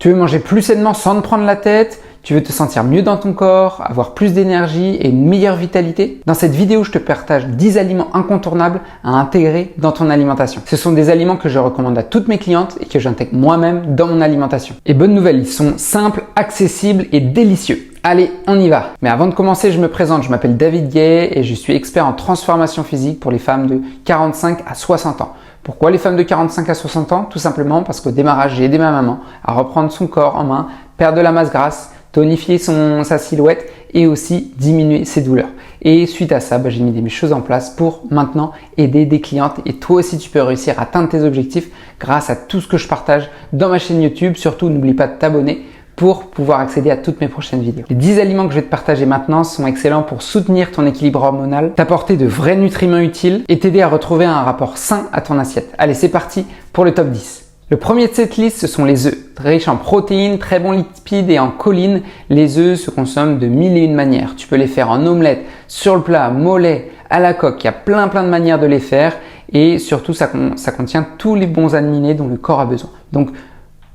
Tu veux manger plus sainement sans te prendre la tête? Tu veux te sentir mieux dans ton corps, avoir plus d'énergie et une meilleure vitalité? Dans cette vidéo, je te partage 10 aliments incontournables à intégrer dans ton alimentation. Ce sont des aliments que je recommande à toutes mes clientes et que j'intègre moi-même dans mon alimentation. Et bonne nouvelle, ils sont simples, accessibles et délicieux. Allez, on y va! Mais avant de commencer, je me présente, je m'appelle David Gay et je suis expert en transformation physique pour les femmes de 45 à 60 ans. Pourquoi les femmes de 45 à 60 ans? Tout simplement parce qu'au démarrage, j'ai aidé ma maman à reprendre son corps en main, perdre de la masse grasse, tonifier sa silhouette et aussi diminuer ses douleurs. Et suite à ça, j'ai mis des choses en place pour maintenant aider des clientes. Et toi aussi, tu peux réussir à atteindre tes objectifs grâce à tout ce que je partage dans ma chaîne YouTube. Surtout, n'oublie pas de t'abonner pour pouvoir accéder à toutes mes prochaines vidéos. Les 10 aliments que je vais te partager maintenant sont excellents pour soutenir ton équilibre hormonal, t'apporter de vrais nutriments utiles et t'aider à retrouver un rapport sain à ton assiette. Allez, c'est parti pour le top 10. Le premier de cette liste, ce sont les œufs. Riches en protéines, très bons lipides et en choline, les œufs se consomment de mille et une manières. Tu peux les faire en omelette, sur le plat, mollet, à la coque. Il y a plein de manières de les faire et surtout, ça contient tous les bons aminés dont le corps a besoin. Donc,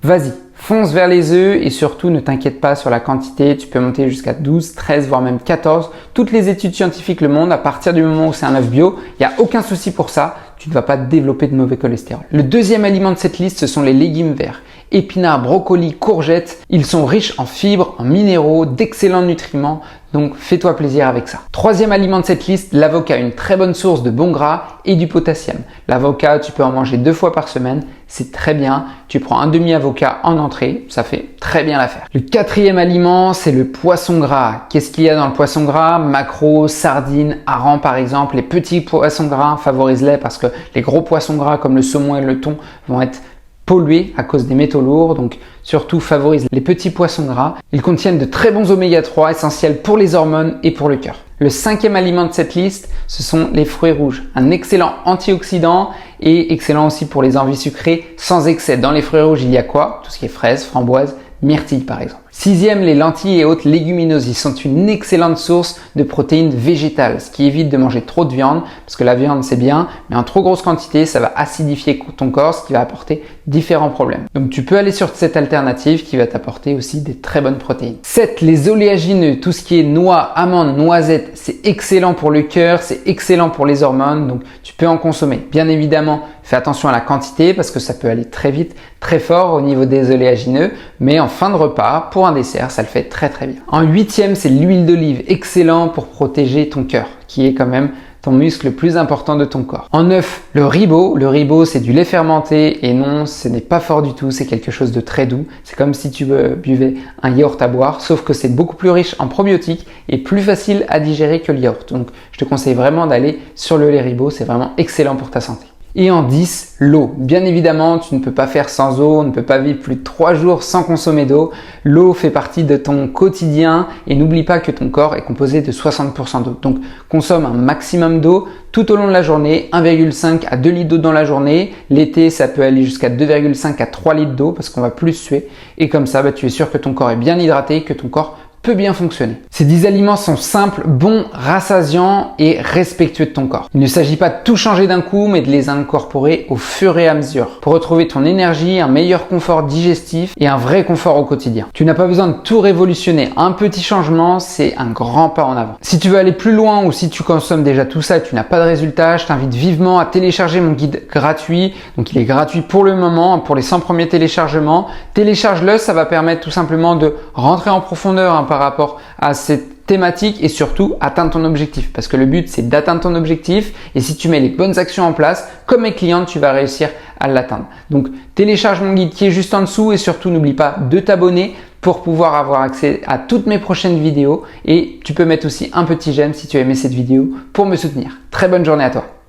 vas-y, fonce vers les œufs et surtout ne t'inquiète pas sur la quantité, tu peux monter jusqu'à 12, 13 voire même 14. Toutes les études scientifiques le montrent, à partir du moment où c'est un œuf bio, il n'y a aucun souci pour ça, tu ne vas pas développer de mauvais cholestérol. Le deuxième aliment de cette liste, ce sont les légumes verts. Épinards, brocolis, courgettes, ils sont riches en fibres, en minéraux, d'excellents nutriments, donc fais-toi plaisir avec ça. Troisième aliment de cette liste, l'avocat, une très bonne source de bons gras et du potassium. L'avocat, tu peux en manger 2 fois par semaine, c'est très bien. Tu prends un demi-avocat en entrée, ça fait très bien l'affaire. Le quatrième aliment, c'est le poisson gras. Qu'est-ce qu'il y a dans le poisson gras? Maquereau, sardines, harengs par exemple. Les petits poissons gras, favorise-les parce que les gros poissons gras comme le saumon et le thon vont être pollués à cause des métaux lourds, donc surtout favorise les petits poissons gras. Ils contiennent de très bons oméga 3 essentiels pour les hormones et pour le cœur. Le cinquième aliment de cette liste, ce sont les fruits rouges. Un excellent antioxydant et excellent aussi pour les envies sucrées sans excès. Dans les fruits rouges, il y a quoi? Tout ce qui est fraises, framboises, myrtilles par exemple. Sixième, les lentilles et autres légumineuses. Ils sont une excellente source de protéines végétales, ce qui évite de manger trop de viande, parce que la viande c'est bien, mais en trop grosse quantité, ça va acidifier ton corps, ce qui va apporter différents problèmes. Donc tu peux aller sur cette alternative qui va t'apporter aussi des très bonnes protéines. 7. Les oléagineux, tout ce qui est noix, amandes, noisettes, c'est excellent pour le cœur, c'est excellent pour les hormones, donc tu peux en consommer. Bien évidemment, fais attention à la quantité parce que ça peut aller très vite, très fort au niveau des oléagineux, mais en fin de repas, pour un dessert, ça le fait très bien. En 8e, c'est l'huile d'olive, excellent pour protéger ton cœur, qui est quand même ton muscle le plus important de ton corps. En 9, le ribot. Le ribot, c'est du lait fermenté et non, ce n'est pas fort du tout, c'est quelque chose de très doux. C'est comme si tu buvais un yaourt à boire, sauf que c'est beaucoup plus riche en probiotiques et plus facile à digérer que le yaourt. Donc, je te conseille vraiment d'aller sur le lait ribot, c'est vraiment excellent pour ta santé. Et en 10, l'eau. Bien évidemment, tu ne peux pas faire sans eau, on ne peut pas vivre plus de 3 jours sans consommer d'eau. L'eau fait partie de ton quotidien et n'oublie pas que ton corps est composé de 60% d'eau. Donc, consomme un maximum d'eau tout au long de la journée, 1,5 à 2 litres d'eau dans la journée. L'été, ça peut aller jusqu'à 2,5 à 3 litres d'eau parce qu'on va plus suer. Et comme ça, tu es sûr que ton corps est bien hydraté, que ton corps peut bien fonctionner. Ces 10 aliments sont simples, bons, rassasiants et respectueux de ton corps. Il ne s'agit pas de tout changer d'un coup, mais de les incorporer au fur et à mesure pour retrouver ton énergie, un meilleur confort digestif et un vrai confort au quotidien. Tu n'as pas besoin de tout révolutionner. Un petit changement, c'est un grand pas en avant. Si tu veux aller plus loin ou si tu consommes déjà tout ça et tu n'as pas de résultat, je t'invite vivement à télécharger mon guide gratuit. Donc il est gratuit pour le moment, pour les 100 premiers téléchargements. Télécharge-le, ça va permettre tout simplement de rentrer en profondeur par rapport à cette thématique et surtout atteindre ton objectif. Parce que le but, c'est d'atteindre ton objectif et si tu mets les bonnes actions en place, comme mes clientes, tu vas réussir à l'atteindre. Donc, télécharge mon guide qui est juste en dessous et surtout, n'oublie pas de t'abonner pour pouvoir avoir accès à toutes mes prochaines vidéos et tu peux mettre aussi un petit j'aime si tu as aimé cette vidéo pour me soutenir. Très bonne journée à toi.